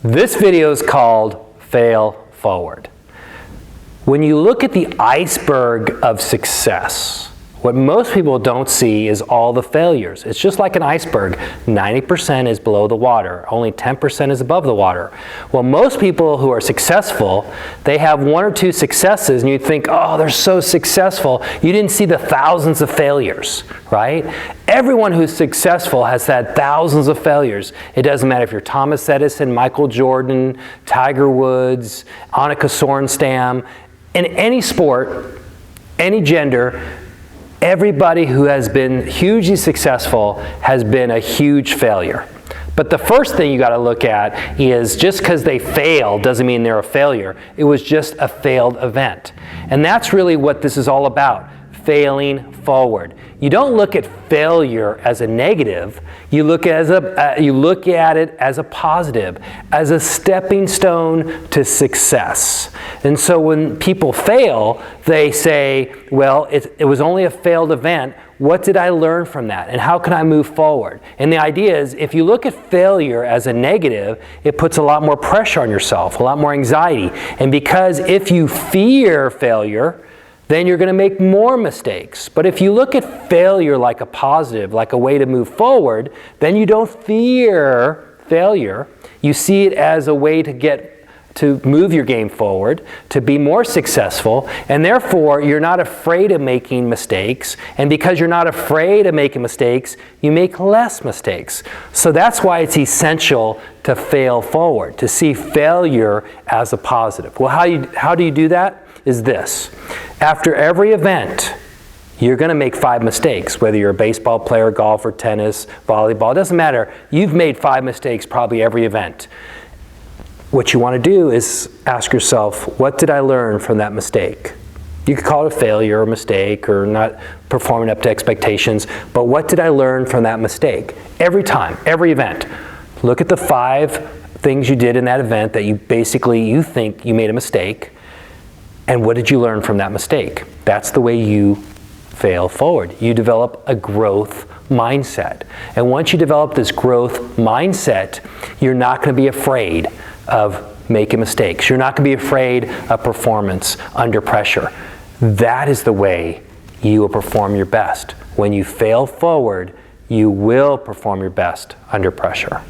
This video is called Fail Forward. When you look at the iceberg of success, what most people don't see is all the failures. It's just like an iceberg. 90% is below the water. Only 10% is above the water. Well, most people who are successful, they have one or two successes and you think, oh, they're so successful. You didn't see the thousands of failures, right? Everyone who's successful has had thousands of failures. It doesn't matter if you're Thomas Edison, Michael Jordan, Tiger Woods, Annika Sorenstam. In any sport, any gender, everybody who has been hugely successful has been a huge failure. But the first thing you got to look at is just because they failed doesn't mean they're a failure. It was just a failed event. And that's really what this is all about, failing forward. You don't look at failure as a negative. You look at it as a positive, as a stepping stone to success. And so when people fail, they say, well, it was only a failed event. What did I learn from that? And how can I move forward? And the idea is, if you look at failure as a negative, it puts a lot more pressure on yourself, a lot more anxiety. And because if you fear failure, then you're going to make more mistakes. But if you look at failure like a positive, like a way to move forward, then you don't fear failure. You see it as a way to move your game forward, to be more successful, and therefore you're not afraid of making mistakes. And because you're not afraid of making mistakes, you make less mistakes. So that's why it's essential to fail forward, to see failure as a positive. Well, how do you do that? Is this. After every event, you're going to make 5 mistakes, whether you're a baseball player, golfer, tennis, volleyball, it doesn't matter. You've made 5 mistakes probably every event. What you want to do is ask yourself, what did I learn from that mistake? You could call it a failure or a mistake or not performing up to expectations, but what did I learn from that mistake? Every time, every event. Look at the 5 things you did in that event that you think you made a mistake. And what did you learn from that mistake? That's the way you fail forward. You develop a growth mindset. And once you develop this growth mindset, you're not going to be afraid of making mistakes. You're not going to be afraid of performance under pressure. That is the way you will perform your best. When you fail forward, you will perform your best under pressure.